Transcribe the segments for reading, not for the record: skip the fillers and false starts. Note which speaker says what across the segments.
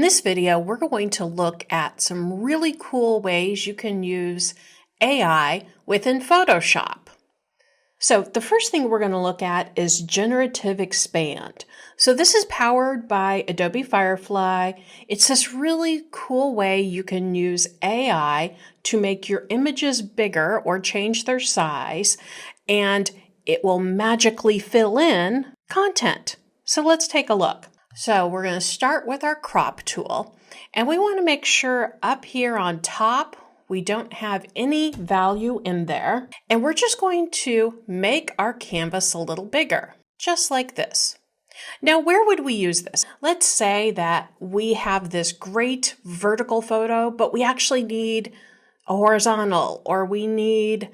Speaker 1: this video, we're going to look at some really cool ways you can use AI within Photoshop. So the first thing we're going to look at is Generative Expand. So this is powered by Adobe Firefly. It's this really cool way you can use AI to make your images bigger or change their size, and it will magically fill in content. So let's take a look. So we're going to start with our crop tool, and we want to make sure up here on top we don't have any value in there, and we're just going to make our canvas a little bigger, just like this. Now, where would we use this? Let's say that we have this great vertical photo, but we actually need a horizontal, or we need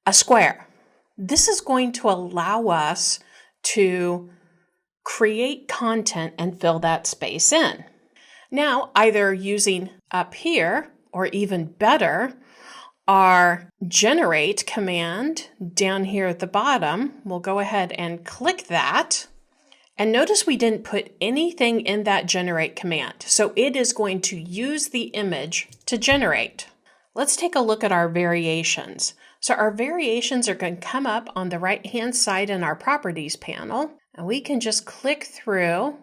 Speaker 1: a square. This is going to allow us to create content and fill that space in. Now, either using up here, or even better, our Generate command down here at the bottom. We'll go ahead and click that. And notice we didn't put anything in that Generate command. So it is going to use the image to generate. Let's take a look at our variations. So our variations are going to come up on the right-hand side in our Properties panel. And we can just click through.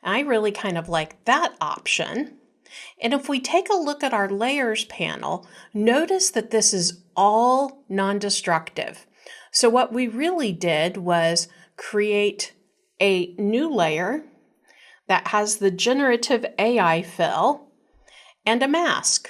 Speaker 1: I really kind of like that option. And if we take a look at our Layers panel, notice that this is all non-destructive. So what we really did was create a new layer that has the generative AI fill and a mask.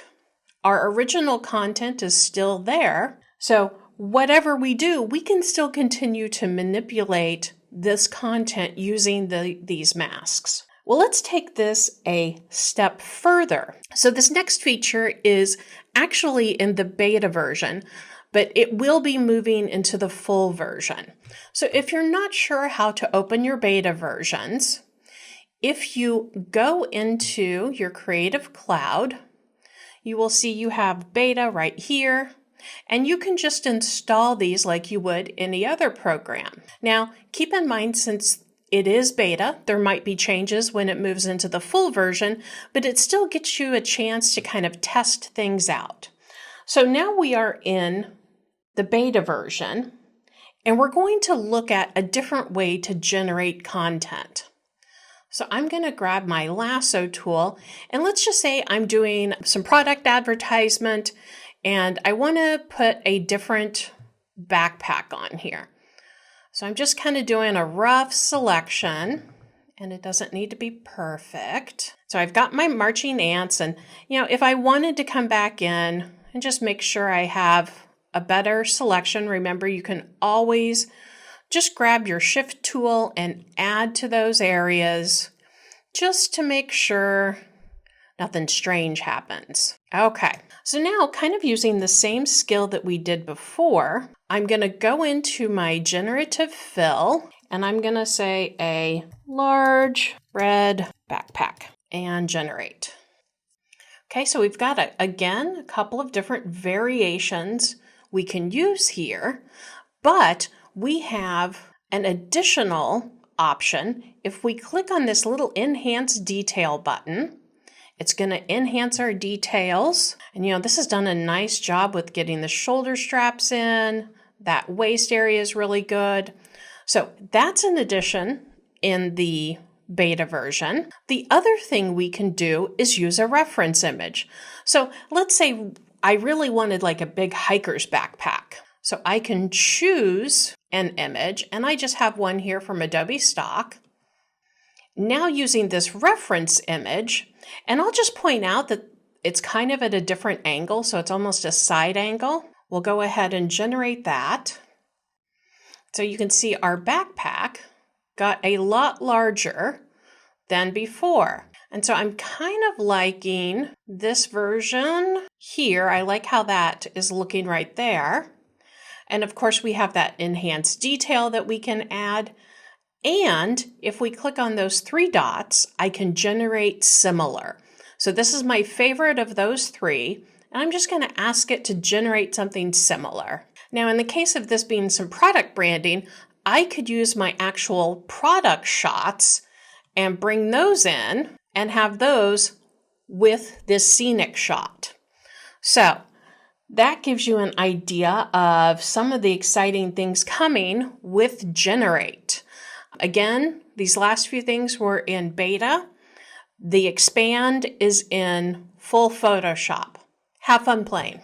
Speaker 1: Our original content is still there. So whatever we do, we can still continue to manipulate this content using these masks. Well, let's take this a step further. So this next feature is actually in the beta version, but it will be moving into the full version. So if you're not sure how to open your beta versions, if you go into your Creative Cloud, you will see you have beta right here, and you can just install these like you would any other program. Now, keep in mind, since it is beta, there might be changes when it moves into the full version, but it still gets you a chance to kind of test things out. So now we are in the beta version, and we're going to look at a different way to generate content. So I'm going to grab my lasso tool, and let's just say I'm doing some product advertisement, and I want to put a different backpack on here. So I'm just kind of doing a rough selection, and it doesn't need to be perfect. So I've got my marching ants, and if I wanted to come back in and just make sure I have a better selection, remember you can always just grab your shift tool and add to those areas just to make sure nothing strange happens. Okay, so now kind of using the same skill that we did before, I'm going to go into my generative fill, and I'm going to say a large red backpack and generate. Okay, so we've got, again, a couple of different variations we can use here, but we have an additional option. If we click on this little Enhance Detail button, it's going to enhance our details. And this has done a nice job with getting the shoulder straps in. That waist area is really good. So that's an addition in the beta version. The other thing we can do is use a reference image. So let's say I really wanted like a big hiker's backpack. So I can choose an image, and I just have one here from Adobe Stock. Now using this reference image, and I'll just point out that it's kind of at a different angle, so it's almost a side angle. We'll go ahead and generate that. So you can see our backpack got a lot larger than before. And so I'm kind of liking this version here. I like how that is looking right there. And of course, we have that enhanced detail that we can add. And if we click on those three dots, I can generate similar. So this is my favorite of those three. And I'm just going to ask it to generate something similar. Now, in the case of this being some product branding, I could use my actual product shots and bring those in and have those with this scenic shot. So that gives you an idea of some of the exciting things coming with Generate. Again, these last few things were in beta. The expand is in full Photoshop. Have fun playing.